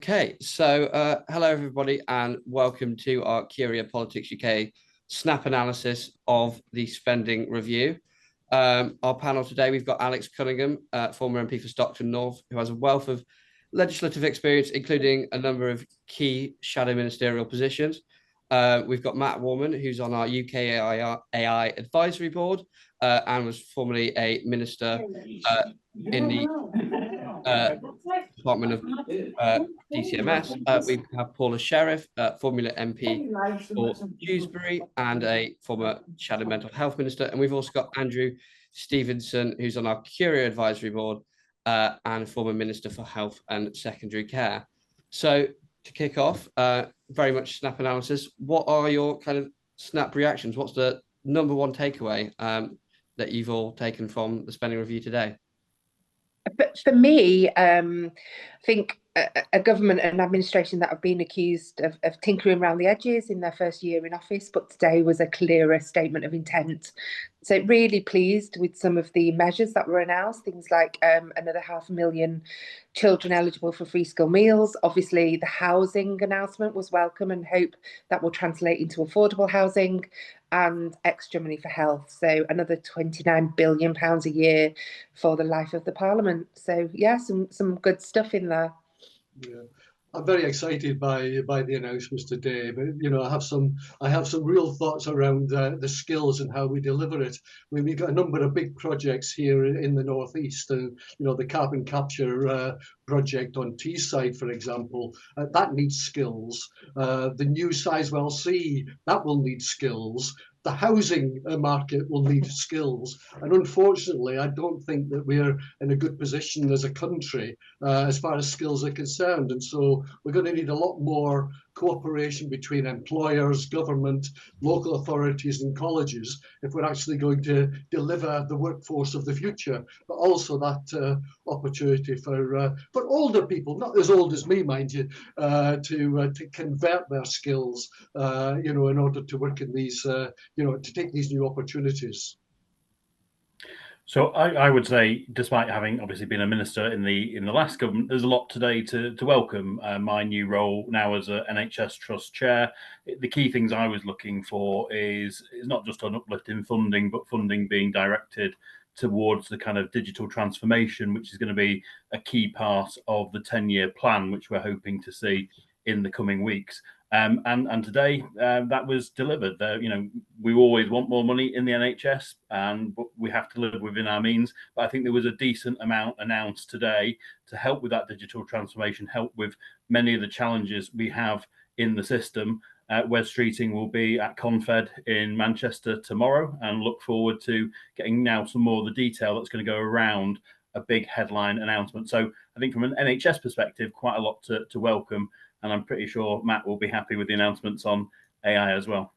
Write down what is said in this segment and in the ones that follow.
Okay, so hello everybody and welcome to our Curia Politics UK snap analysis of the spending review. Our panel today, we've got Alex Cunningham, former MP for Stockton North, who has a wealth of legislative experience, including a number of key shadow ministerial positions. We've got Matt Warman, who's on our UK AI Advisory Board and was formerly a minister in the Department of DCMS. We have Paula Sheriff, Formula MP for Dewsbury and a former shadow mental health minister. And we've also got Andrew Stevenson, who's on our Curia Advisory Board and former Minister for Health and Secondary Care. So to kick off, very much snap analysis. What are your kind of snap reactions? What's the number one takeaway that you've all taken from the spending review today? But for me, I think a government and administration that have been accused of tinkering around the edges in their first year in office, but today was a clearer statement of intent. So really pleased with some of the measures that were announced, things like another 500,000 children eligible for free school meals. Obviously, the housing announcement was welcome and hope that will translate into affordable housing and extra money for health. So another £29 billion a year for the life of the Parliament. So yeah, some good stuff in there. Yeah, I'm very excited by the announcements today, but I have some real thoughts around the skills and how we deliver it. I mean, we've got a number of big projects here in the northeast, and the carbon capture project on Teesside, for example, that needs skills. The new Sizewell C, that will need skills. The housing market will need skills, and unfortunately I don't think that we're in a good position as a country as far as skills are concerned, and so we're going to need a lot more cooperation between employers, government, local authorities and colleges if we're actually going to deliver the workforce of the future, but also that opportunity for older people, not as old as me, mind you, to convert their skills in order to work in these to take these new opportunities. So I would say, despite having obviously been a minister in the last government, there's a lot today to welcome. My new role now as a NHS Trust Chair. The key things I was looking for is not just on uplifting funding, but funding being directed towards the kind of digital transformation, which is going to be a key part of the 10-year plan, which we're hoping to see in the coming weeks. And today that was delivered. We always want more money in the NHS, but we have to live within our means. But I think there was a decent amount announced today to help with that digital transformation, help with many of the challenges we have in the system. Wes Streeting will be at Confed in Manchester tomorrow, and look forward to getting now some more of the detail that's going to go around a big headline announcement. So I think from an NHS perspective, quite a lot to welcome. And I'm pretty sure Matt will be happy with the announcements on AI as well.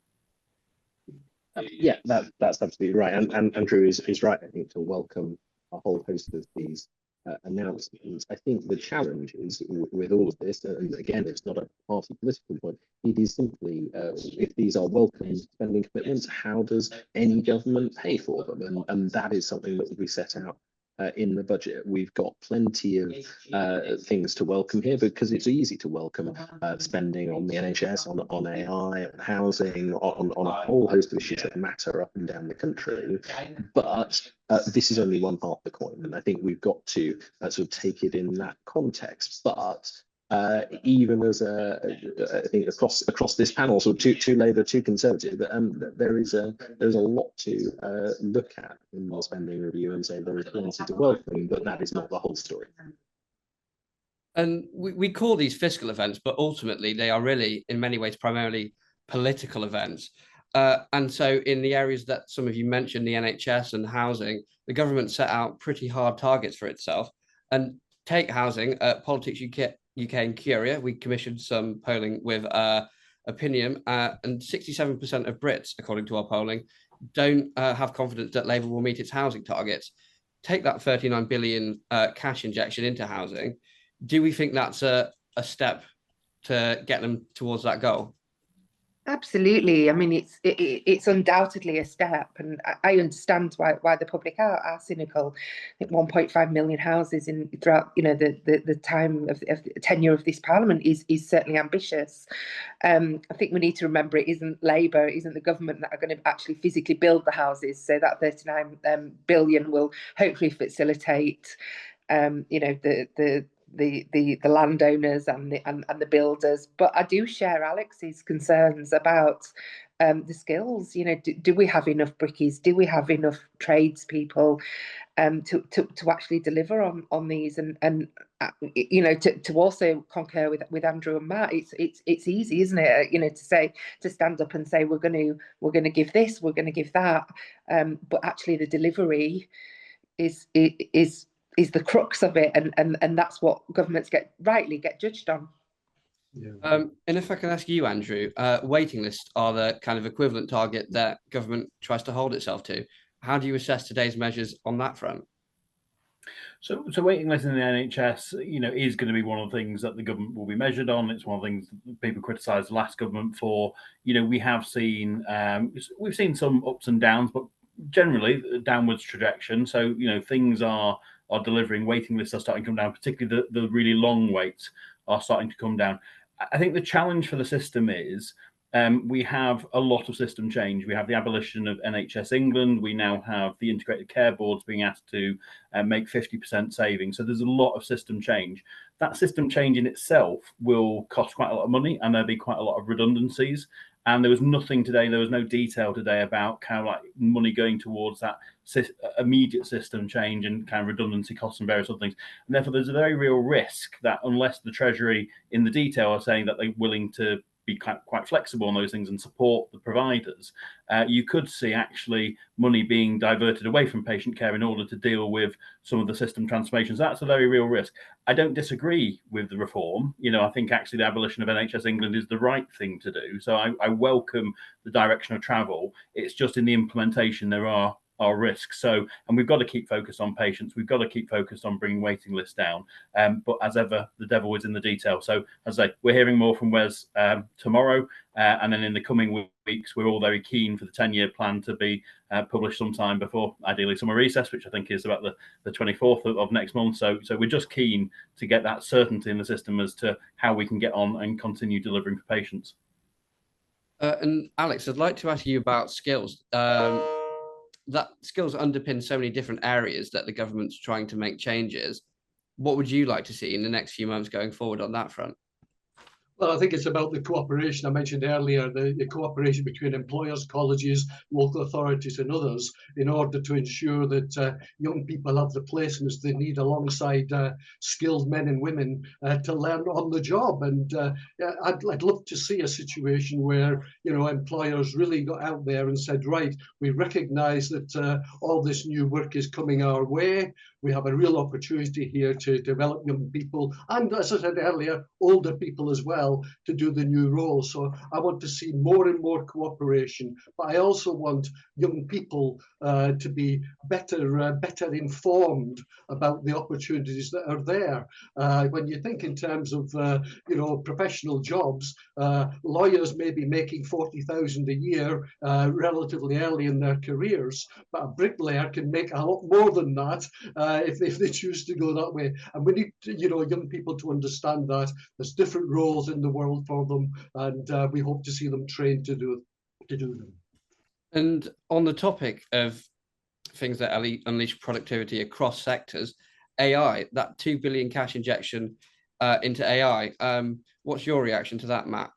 Yeah, that's absolutely right. And Andrew is right, I think, to welcome a whole host of these announcements. I think the challenge is with all of this, and again, it's not a party political point, it is simply, if these are welcome spending commitments, how does any government pay for them? And that is something that will be set out in the budget. We've got plenty of things to welcome here, because it's easy to welcome spending on the NHS, on AI, on housing, on a whole host of issues that matter up and down the country. But this is only one part of the coin, and I think we've got to sort of take it in that context. But even as I think across this panel, so two Labour, two Conservative, there's a lot to look at in the spending review and say there is plenty to welcome, but that is not the whole story. And we call these fiscal events, but ultimately they are really, in many ways, primarily political events. And so in the areas that some of you mentioned, the NHS and housing, the government set out pretty hard targets for itself. And take housing, Politics UK and Curia, we commissioned some polling with Opinion, and 67% of Brits, according to our polling, don't have confidence that Labour will meet its housing targets. Take that 39 billion cash injection into housing. Do we think that's a step to get them towards that goal? Absolutely. I mean, it's undoubtedly a step, and I understand why the public are cynical. I think 1.5 million houses in throughout, you know, the time of the tenure of this parliament is certainly ambitious. I think we need to remember it isn't Labour, it isn't the government that are going to actually physically build the houses. So that 39 billion will hopefully facilitate, you know, the landowners and the builders. But I do share Alex's concerns about the skills. You know, do we have enough brickies? Do we have enough tradespeople to actually deliver on these? And you know, to also concur with Andrew and Matt, it's easy, isn't it? You know, to stand up and say we're going to give this, we're going to give that, but actually the delivery is the crux of it, and that's what governments rightly get judged on. Yeah. And if I can ask you, Andrew, waiting lists are the kind of equivalent target that government tries to hold itself to. How do you assess today's measures on that front? So waiting lists in the NHS, you know, is going to be one of the things that the government will be measured on. It's one of the things that people criticised the last government for. You know, we've seen some ups and downs, but generally downwards trajectory. So, you know, things are delivering. Waiting lists are starting to come down, particularly the really long waits are starting to come down. I think the challenge for the system is we have a lot of system change. We have the abolition of NHS England. We now have the integrated care boards being asked to make 50% savings. So there's a lot of system change. That system change in itself will cost quite a lot of money, and there'll be quite a lot of redundancies. And there was nothing today, there was no detail today about kind of like money going towards that immediate system change and kind of redundancy costs and various other things. And therefore, there's a very real risk that unless the Treasury in the detail are saying that they're willing to be quite flexible on those things and support the providers, you could see actually money being diverted away from patient care in order to deal with some of the system transformations. That's a very real risk. I don't disagree with the reform. You know, I think actually the abolition of NHS England is the right thing to do. So I welcome the direction of travel. It's just in the implementation there are risks. So, and we've got to keep focused on patients. We've got to keep focused on bringing waiting lists down. But as ever, the devil is in the detail. So, as I say, we're hearing more from Wes tomorrow, and then in the coming weeks, we're all very keen for the 10-year plan to be published sometime before, ideally, summer recess, which I think is about the 24th of next month. So we're just keen to get that certainty in the system as to how we can get on and continue delivering for patients. And Alex, I'd like to ask you about skills. That skills underpin so many different areas that the government's trying to make changes. What would you like to see in the next few months going forward on that front? Well, I think it's about the cooperation I mentioned earlier, the cooperation between employers, colleges, local authorities and others in order to ensure that young people have the placements they need alongside skilled men and women to learn on the job. And I'd love to see a situation where, you know, employers really got out there and said, right, we recognise that all this new work is coming our way. We have a real opportunity here to develop young people and, as I said earlier, older people as well to do the new role. So I want to see more and more cooperation, but I also want young people to be better informed about the opportunities that are there. When you think in terms of you know, professional jobs, lawyers may be making 40,000 a year relatively early in their careers, but a bricklayer can make a lot more than that if they choose to go that way. And we need, you know, young people to understand that there's different roles in the world for them, and we hope to see them trained to do them. And on the topic of things that unleash productivity across sectors, AI, that 2 billion cash injection into AI, what's your reaction to that, Matt?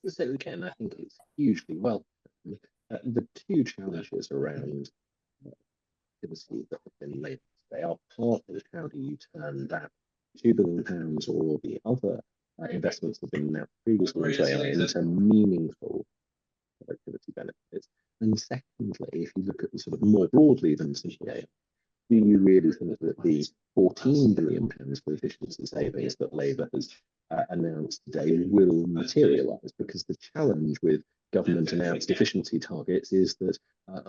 So again, I think it's hugely welcome. The two challenges around activity that have been laid today are part of how do you turn that £2 billion or the other investments that have been announced previously into AI into meaningful productivity benefits. And secondly, if you look at the sort of more broadly than simply AI, do you really think that the £14 billion for efficiency savings that Labour has announced today will materialise? Because the challenge with government announced efficiency targets is that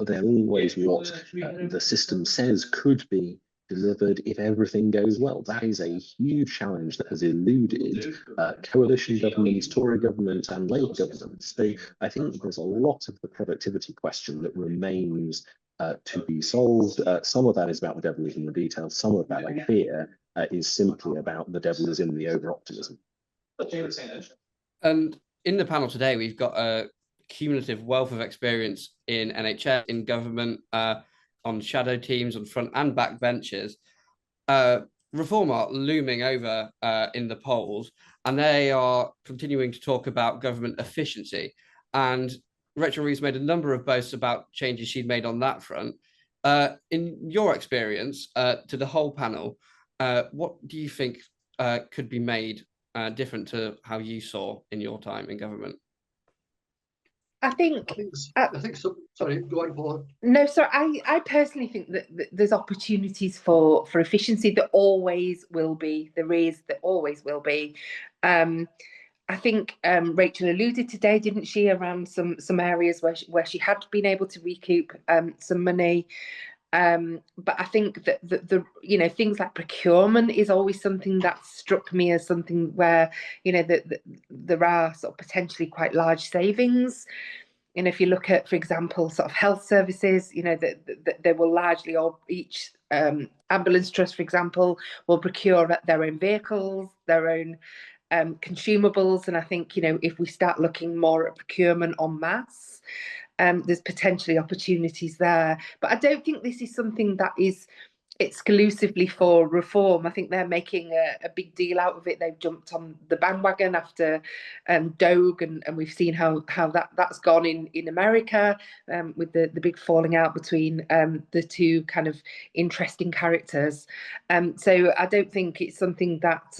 they're always what the system says could be delivered if everything goes well? That is a huge challenge that has eluded coalition governments, Tory government and Labour governments. So I think there's a lot of the productivity question that remains to be solved. Some of that is about the devil is in the details. Some of that, I fear, is simply about the devil is in the over-optimism. And in the panel today, we've got a cumulative wealth of experience in NHS, in government, on shadow teams, on front and back benches. Reform are looming over in the polls, and they are continuing to talk about government efficiency. And Rachel Reeves made a number of boasts about changes she'd made on that front. In your experience, to the whole panel, what do you think could be made different to how you saw in your time in government? I think so. Sorry, go on, Paula. No, so I personally think that there's opportunities for efficiency. There always will be. There always will be. I think Rachel alluded today, didn't she, around some areas where she had been able to recoup some money. But I think that the things like procurement is always something that struck me as something where there are sort of potentially quite large savings. If you look at, for example, sort of health services, they will largely, or each ambulance trust, for example, will procure their own vehicles, their own consumables. And I think if we start looking more at procurement en masse, there's potentially opportunities there. But I don't think this is something that is exclusively for Reform. I think they're making a big deal out of it. They've jumped on the bandwagon after Doge, and we've seen how that's gone in America, with the big falling out between the two kind of interesting characters. So I don't think it's something that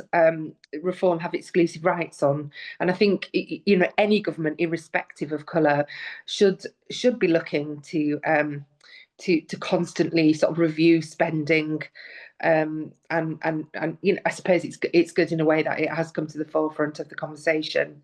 Reform have exclusive rights on. And I think any government, irrespective of colour, should be looking to constantly sort of review spending, and I suppose it's good in a way that it has come to the forefront of the conversation.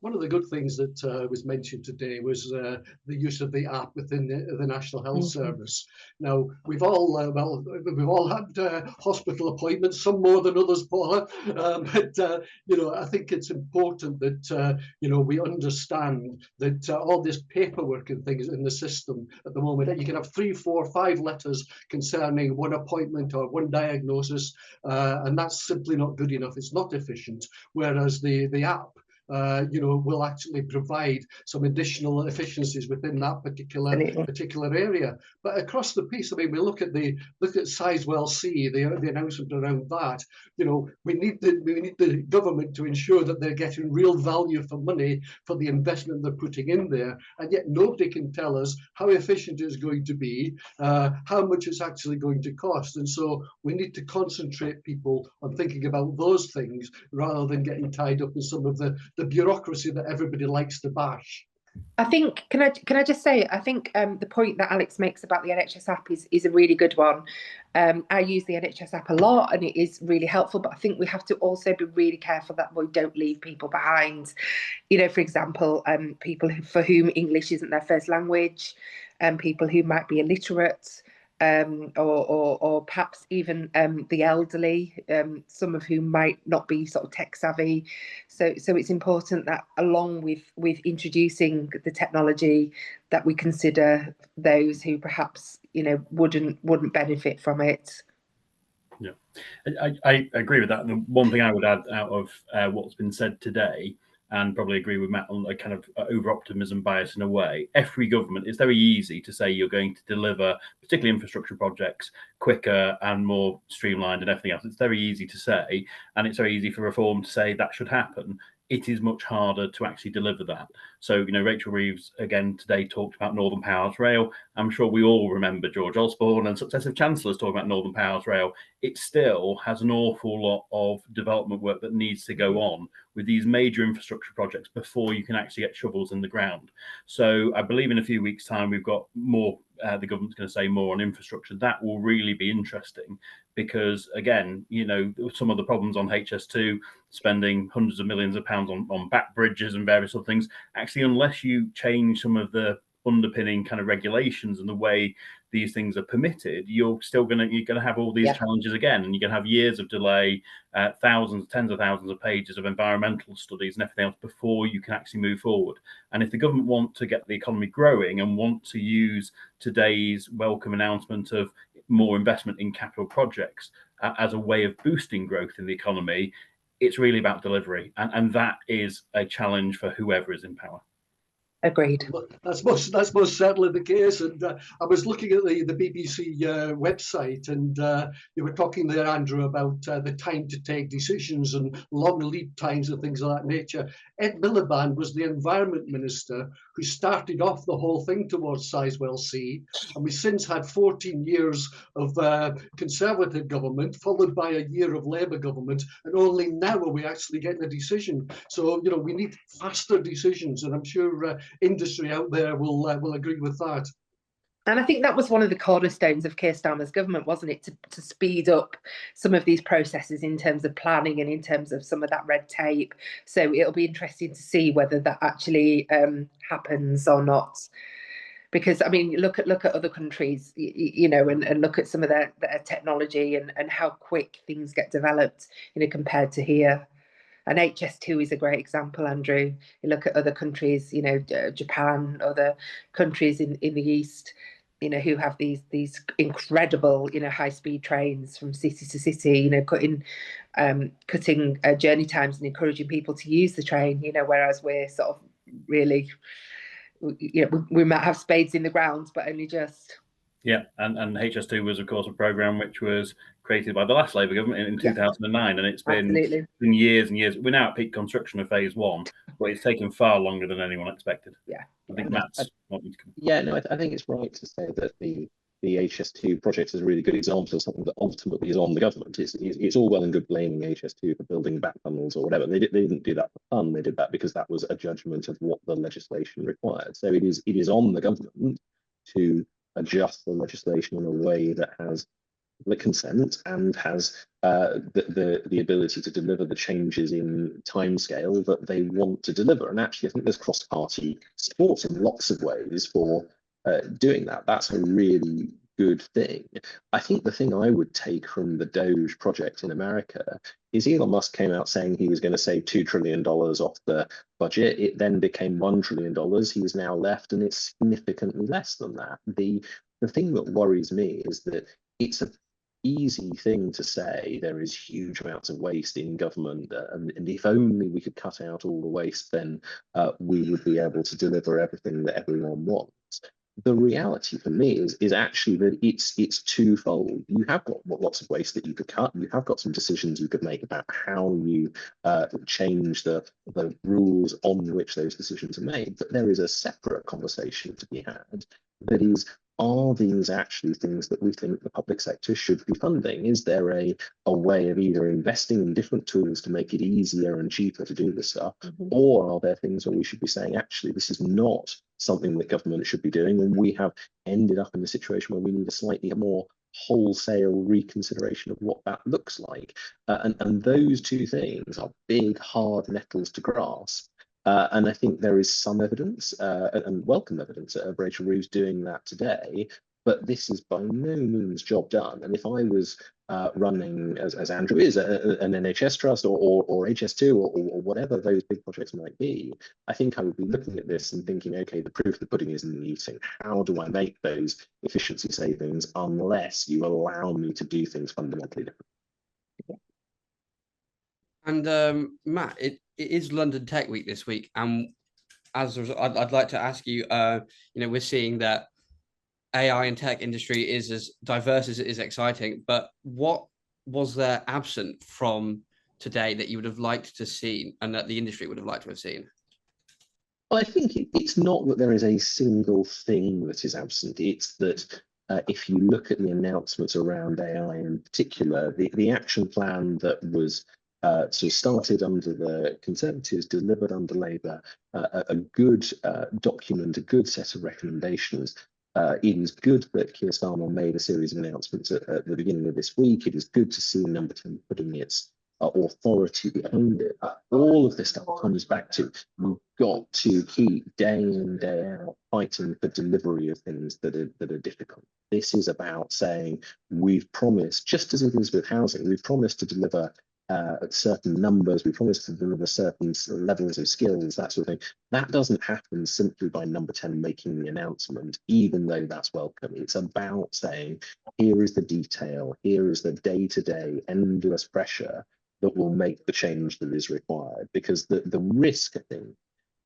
One of the good things that was mentioned today was the use of the app within the National Health Service. Now, we've all had hospital appointments, some more than others, Paula. But I think it's important that we understand that all this paperwork and things in the system at the moment, that you can have 3, 4, 5 letters concerning one appointment or one diagnosis, and that's simply not good enough. It's not efficient. Whereas the app will actually provide some additional efficiencies within that particular area. But across the piece, I mean, we look at Sizewell C, the announcement around that. We need the government to ensure that they're getting real value for money for the investment they're putting in there, and yet nobody can tell us how efficient it's going to be, how much it's actually going to cost. And so we need to concentrate people on thinking about those things rather than getting tied up in some of the bureaucracy that everybody likes to bash. I think, can I just say, I think the point that Alex makes about the NHS app is a really good one. I use the NHS app a lot and it is really helpful, but I think we have to also be really careful that we don't leave people behind. For example, people for whom English isn't their first language, people who might be illiterate, or perhaps even the elderly, some of whom might not be sort of tech savvy. So it's important that along with introducing the technology, that we consider those who perhaps wouldn't benefit from it. Yeah, I agree with that. And the one thing I would add out of what's been said today, and probably agree with Matt on a kind of over-optimism bias in a way. Every government, it's very easy to say you're going to deliver, particularly infrastructure projects, quicker and more streamlined and everything else. It's very easy to say, and it's very easy for Reform to say that should happen. It is much harder to actually deliver that. So, Rachel Reeves, again, today talked about Northern Powers Rail. I'm sure we all remember George Osborne and successive chancellors talking about Northern Powers Rail. It still has an awful lot of development work that needs to go on with these major infrastructure projects before you can actually get shovels in the ground. So I believe in a few weeks' time, we've got more, the government's going to say more on infrastructure. That will really be interesting because, again, some of the problems on HS2, spending hundreds of millions of pounds on back bridges and various other things, actually, unless you change some of the underpinning kind of regulations and the way these things are permitted, you're gonna have all these challenges again, and you're gonna have years of delay, thousands, tens of thousands of pages of environmental studies and everything else before you can actually move forward. And if the government want to get the economy growing and want to use today's welcome announcement of more investment in capital projects as a way of boosting growth in the economy, it's really about delivery, and that is a challenge for whoever is in power. Agreed. That's most certainly the case. And I was looking at the BBC website, and you were talking there, Andrew, about the time to take decisions and long lead times and things of that nature. Ed Miliband was the Environment Minister who started off the whole thing towards Sizewell C, and we since had 14 years of Conservative government, followed by a year of Labour government, and only now are we actually getting a decision. So, you know, we need faster decisions, and I'm sure industry out there will agree with that. And I think that was one of the cornerstones of Keir Starmer's government, wasn't it, to speed up some of these processes in terms of planning and in terms of some of that red tape. So it'll be interesting to see whether that actually happens or not. Because, I mean, look at other countries, you know, and look at some of their technology and how quick things get developed, you know, compared to here. And HS2 is a great example, Andrew. You look at other countries, you know, Japan, other countries in the East, you know, who have these incredible, you know, high-speed trains from city to city, you know, cutting journey times and encouraging people to use the train, you know, whereas we're sort of really, you know, we might have spades in the ground, but only just. Yeah, and HS2 was, of course, a programme which was created by the last Labour government in 2009, and it's been years and years. We're now at peak construction of phase 1, but it's taken far longer than anyone expected. Yeah, I think Matt's wanting to come. Yeah, no, I think it's right to say that the HS2 project is a really good example of something that ultimately is on the government. It's all well and good blaming HS2 for building back tunnels or whatever. They didn't do that for fun. They did that because that was a judgment of what the legislation required. So it is on the government to adjust the legislation in a way that has the consent and has the ability to deliver the changes in timescale that they want to deliver. And actually, I think there's cross-party support in lots of ways for doing that. That's a really good thing. I think the thing I would take from the Doge project in America is Elon Musk came out saying he was going to save $2 trillion off the budget. It then became $1 trillion. He is now left, and it's significantly less than that. The thing that worries me is that it's an easy thing to say there is huge amounts of waste in government, and if only we could cut out all the waste, then we would be able to deliver everything that everyone wants. The reality for me is actually that it's twofold. You have got lots of waste that you could cut. You have got some decisions you could make about how you change the rules on which those decisions are made. But there is a separate conversation to be had that is, are these actually things that we think the public sector should be funding? Is there a way of either investing in different tools to make it easier and cheaper to do this stuff, or are there things where we should be saying, actually, this is not something that government should be doing, and we have ended up in a situation where we need a slightly more wholesale reconsideration of what that looks like? And those two things are big, hard nettles to grasp. And I think there is some evidence, and welcome evidence, of Rachel Reeves doing that today. But this is by no means job done. And if I was running, as Andrew is, an NHS trust or HS2 or whatever those big projects might be, I think I would be looking at this and thinking, okay, the proof of the pudding is in the eating. How do I make those efficiency savings unless you allow me to do things fundamentally different? And Matt, it is London Tech Week this week, and as a result, I'd like to ask you, you know, we're seeing that AI and tech industry is as diverse as it is exciting, but what was there absent from today that you would have liked to see and that the industry would have liked to have seen? Well, I think it's not that there is a single thing that is absent. It's that if you look at the announcements around AI in particular, the action plan that was started under the Conservatives, delivered under Labour, a good document, a good set of recommendations. It is good that Keir Starmer made a series of announcements at the beginning of this week. It is good to see Number 10 putting its authority behind it. all of this stuff comes back to, we've got to keep day in, day out fighting for delivery of things that are difficult. This is about saying we've promised, just as it is with housing, we've promised to deliver certain numbers, we promised to deliver certain levels of skills, that sort of thing. That doesn't happen simply by Number 10 making the announcement, even though that's welcome. It's about saying, here is the detail, here is the day-to-day endless pressure that will make the change that is required. Because the risk, I think,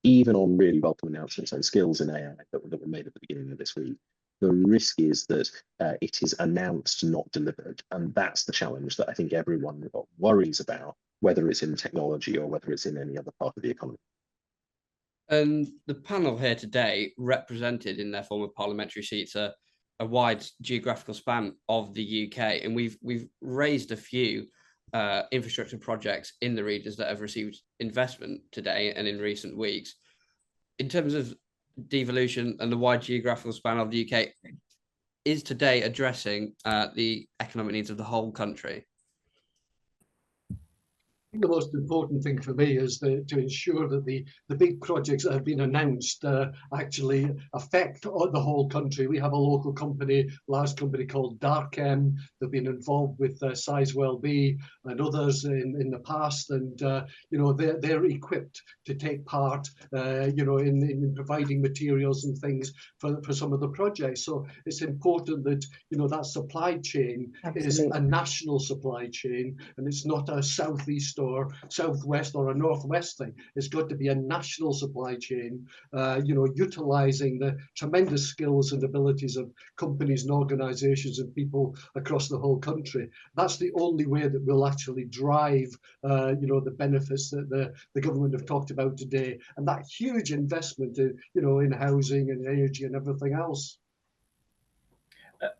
even on really welcome announcements on skills in AI that were made at the beginning of this week, the risk is that it is announced, not delivered. And that's the challenge that I think everyone worries about, whether it's in technology or whether it's in any other part of the economy. And the panel here today represented in their former parliamentary seats a wide geographical span of the UK. And we've raised a few infrastructure projects in the regions that have received investment today and in recent weeks. In terms of devolution and the wide geographical span of the UK, is today addressing the economic needs of the whole country? The most important thing for me is to ensure that the big projects that have been announced actually affect the whole country. We have a local company, large company called Darkem. They've been involved with Sizewell B and others in the past, and you know, they're equipped to take part, you know, in providing materials and things for some of the projects. So it's important that, you know, that supply chain is a national supply chain, and it's not a southeast or southwest or a northwest thing. It's got to be a national supply chain, you know, utilizing the tremendous skills and abilities of companies and organizations and people across the whole country. That's the only way that we'll actually drive, you know, the benefits that the government have talked about today, and that huge investment in, you know, in housing and energy and everything else.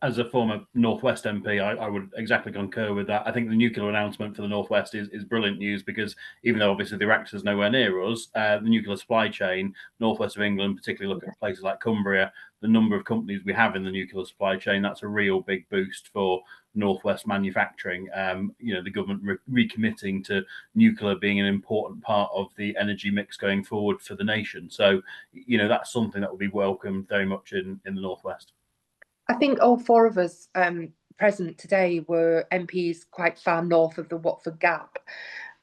As a former Northwest MP, I would exactly concur with that. I think the nuclear announcement for the Northwest is brilliant news, because even though obviously the reactor's nowhere near us, the nuclear supply chain, Northwest of England, particularly look at places like Cumbria, the number of companies we have in the nuclear supply chain, that's a real big boost for Northwest manufacturing. You know, the government recommitting to nuclear being an important part of the energy mix going forward for the nation. So, you know, that's something that will be welcomed very much in the Northwest. I think all four of us present today were MPs quite far north of the Watford Gap.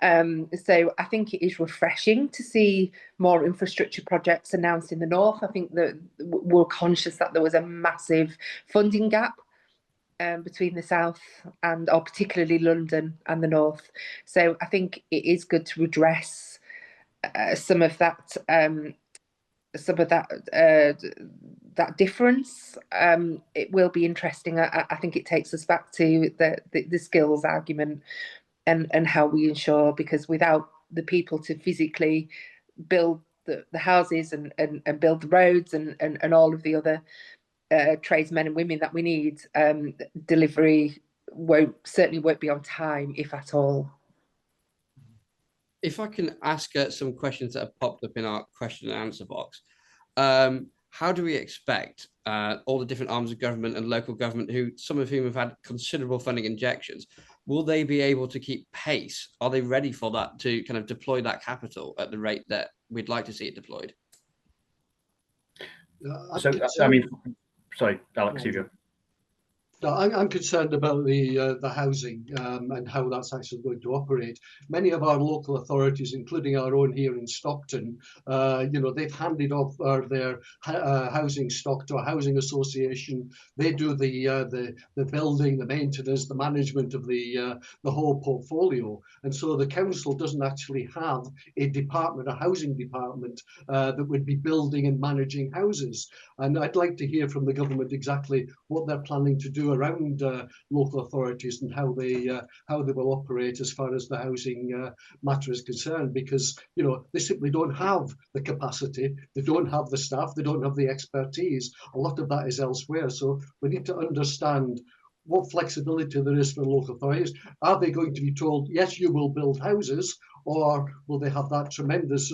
So I think it is refreshing to see more infrastructure projects announced in the north. I think that we're conscious that there was a massive funding gap between the south and, or particularly London and the north. So I think it is good to redress some of that that difference. It will be interesting. I think it takes us back to the skills argument and how we ensure, because without the people to physically build the houses and build the roads and all of the other tradesmen and women that we need, delivery certainly won't be on time, if at all. If I can ask some questions that have popped up in our question and answer box. How do we expect all the different arms of government and local government, some of whom have had considerable funding injections, will they be able to keep pace? Are they ready for that, to kind of deploy that capital at the rate that we'd like to see it deployed? So, I mean, sorry, Alex, you go. No, I'm concerned about the housing and how that's actually going to operate. Many of our local authorities, including our own here in Stockton, you know, they've handed off their housing stock to a housing association. They do the building, the maintenance, the management of the whole portfolio, and so the council doesn't actually have a department, a housing department that would be building and managing houses. And I'd like to hear from the government exactly what they're planning to do around local authorities and how they will operate as far as the housing matter is concerned, because, you know, they simply don't have the capacity, they don't have the staff, they don't have the expertise. A lot of that is elsewhere. So we need to understand what flexibility there is for local authorities. Are they going to be told, yes, you will build houses, or will they have that tremendous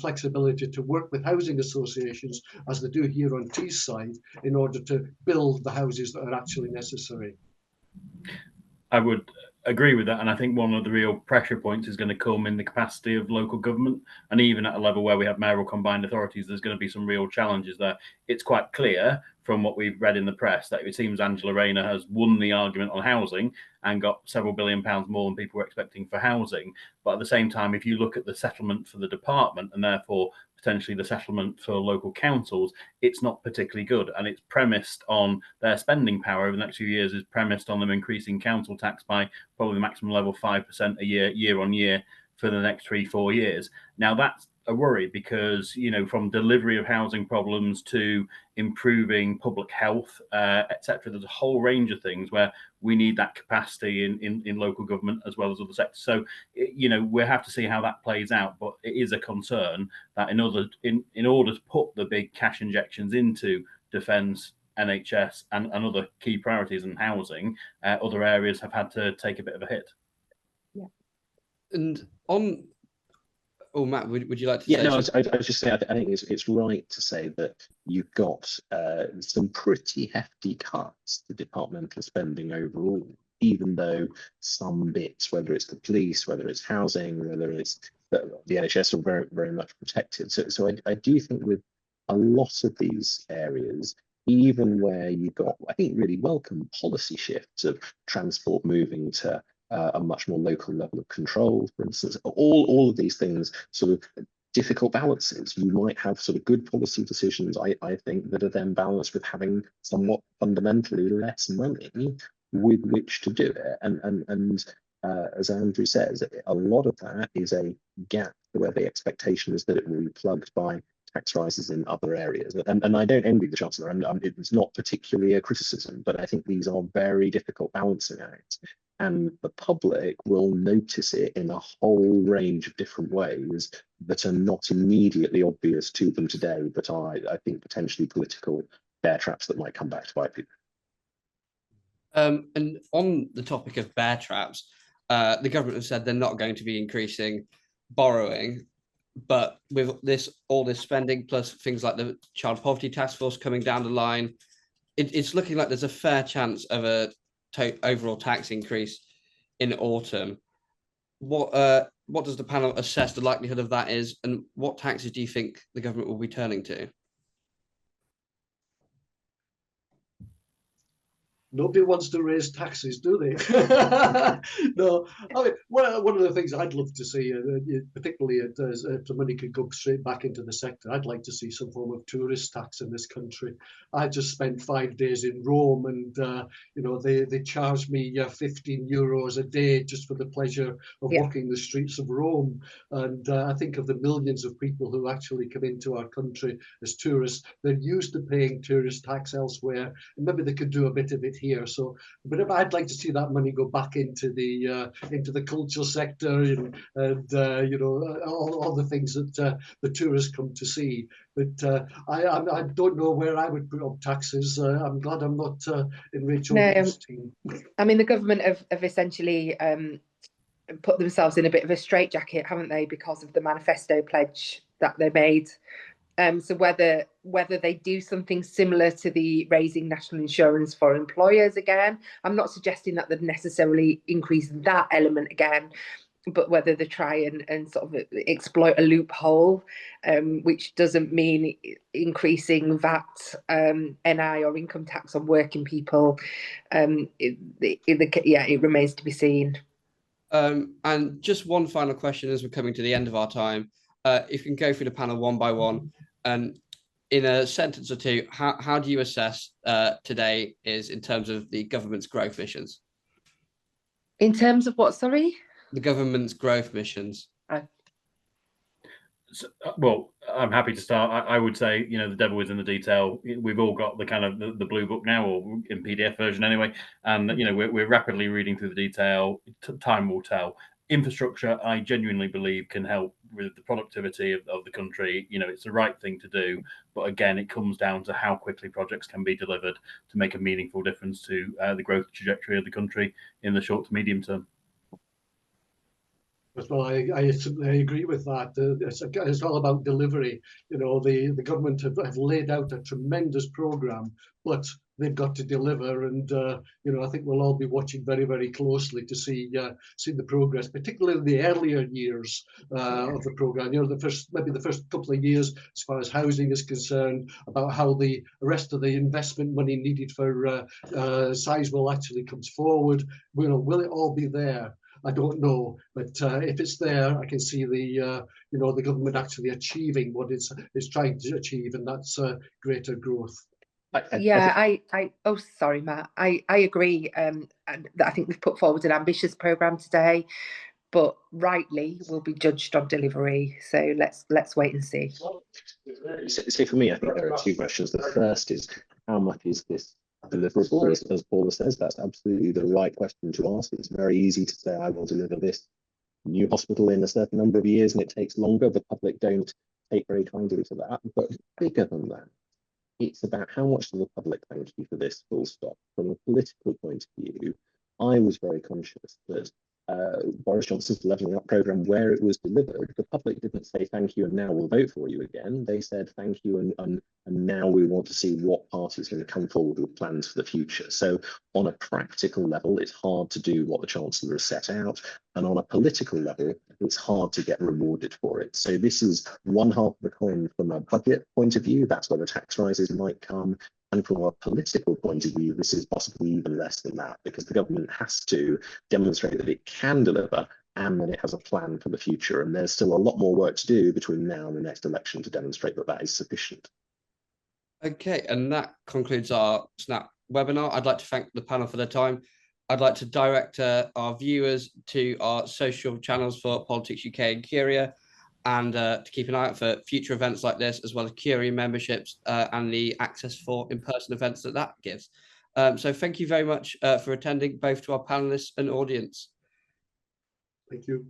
flexibility to work with housing associations, as they do here on Teesside, in order to build the houses that are actually necessary? I would agree with that, and I think one of the real pressure points is going to come in the capacity of local government, and even at a level where we have mayoral combined authorities, there's going to be some real challenges there. It's quite clear from what we've read in the press that it seems Angela Rayner has won the argument on housing and got several £billion more than people were expecting for housing. But at the same time, if you look at the settlement for the department and therefore potentially the settlement for local councils, it's not particularly good, and it's premised on their spending power over the next few years is premised on them increasing council tax by probably the maximum level 5% a year on year for the next 3-4 years. Now that's a worry because, you know, from delivery of housing problems to improving public health, etc., there's a whole range of things where we need that capacity in local government as well as other sectors. So, you know, we'll have to see how that plays out, but it is a concern that in order to put the big cash injections into defence, NHS and other key priorities in housing, other areas have had to take a bit of a hit. Yeah. And on, oh, Matt, would you like to? Yeah, say no, something? I was just saying, I think it's right to say that you've got some pretty hefty cuts to departmental spending overall, even though some bits, whether it's the police, whether it's housing, whether it's the NHS, are very, very much protected. So I do think with a lot of these areas, even where you've got, I think, really welcome policy shifts of transport moving to a much more local level of control, for instance, all of these things sort of difficult balances. You might have sort of good policy decisions, I think, that are then balanced with having somewhat fundamentally less money with which to do it. And as Andrew says, a lot of that is a gap where the expectation is that it will be plugged by tax rises in other areas. And I don't envy the Chancellor, and it's not particularly a criticism, but I think these are very difficult balancing acts. And the public will notice it in a whole range of different ways that are not immediately obvious to them today, but are, I think, potentially political bear traps that might come back to bite people. And on the topic of bear traps, the government has said they're not going to be increasing borrowing, but with all this spending plus things like the Child Poverty Task Force coming down the line, it's looking like there's a fair chance of a overall tax increase in autumn. What does the panel assess the likelihood of that is, and what taxes do you think the government will be turning to? Nobody wants to raise taxes, do they? No, I mean, one of the things I'd love to see, particularly if the money could go straight back into the sector, I'd like to see some form of tourist tax in this country. I just spent 5 days in Rome, and you know, they charged me €15 a day just for the pleasure of walking the streets of Rome. And I think of the millions of people who actually come into our country as tourists. They're used to paying tourist tax elsewhere, and maybe they could do a bit of it here. So, but I'd like to see that money go back into the cultural sector and you know, all the things that the tourists come to see. But I don't know where I would put up taxes. I'm glad I'm not in Rachel Reeves' team. I mean, the government have essentially put themselves in a bit of a straitjacket, haven't they, because of the manifesto pledge that they made. So whether they do something similar to the raising national insurance for employers again, I'm not suggesting that they'd necessarily increase that element again, but whether they try and sort of exploit a loophole, which doesn't mean increasing VAT, NI or income tax on working people, it remains to be seen. And just one final question as we're coming to the end of our time. If you can go through the panel one by one, and in a sentence or two, how do you assess today is in terms of the government's growth missions? In terms of what, sorry? The government's growth missions. So, well, I'm happy to start. I would say, you know, the devil is in the detail. We've all got the kind of the blue book now, or in PDF version anyway, and you know, we're rapidly reading through the detail. Time will tell. Infrastructure, I genuinely believe, can help with the productivity of the country. You know, it's the right thing to do, but again, it comes down to how quickly projects can be delivered to make a meaningful difference to the growth trajectory of the country in the short to medium term. Well, I certainly agree with that. It's all about delivery. You know, the government have laid out a tremendous program, but they've got to deliver. And you know, I think we'll all be watching very, very closely to see the progress, particularly in the earlier years of the program. You know, maybe the first couple of years, as far as housing is concerned, about how the rest of the investment money needed for Sizewell actually comes forward. You know, will it all be there? I don't know, but if it's there, I can see the the government actually achieving what it's trying to achieve, and that's greater growth. Oh, sorry, Matt. I agree. And I think we've put forward an ambitious programme today, but rightly will be judged on delivery. So let's wait and see. So for me, I think there are two questions. The first is, how much is this deliverable? As Paula says, that's absolutely the right question to ask. It's very easy to say, I will deliver this new hospital in a certain number of years, and it takes longer. The public don't take very kindly to that. But bigger than that, it's about how much does the public thank you for this, full stop. From a political point of view, I was very conscious that Boris Johnson's Levelling Up programme, where it was delivered, the public didn't say thank you and now we'll vote for you again. They said thank you and now we want to see what party is going to come forward with plans for the future. So on a practical level, it's hard to do what the Chancellor has set out, and on a political level, it's hard to get rewarded for it. So this is one half of the coin from a budget point of view. That's where the tax rises might come. And from a political point of view, this is possibly even less than that, because the government has to demonstrate that it can deliver and that it has a plan for the future. And there's still a lot more work to do between now and the next election to demonstrate that that is sufficient. Okay, and that concludes our SNAP webinar. I'd like to thank the panel for their time. I'd like to direct our viewers to our social channels for Politics UK and Curia, and to keep an eye out for future events like this, as well as Curia memberships and the access for in-person events that gives. So thank you very much for attending, both to our panelists and audience. Thank you.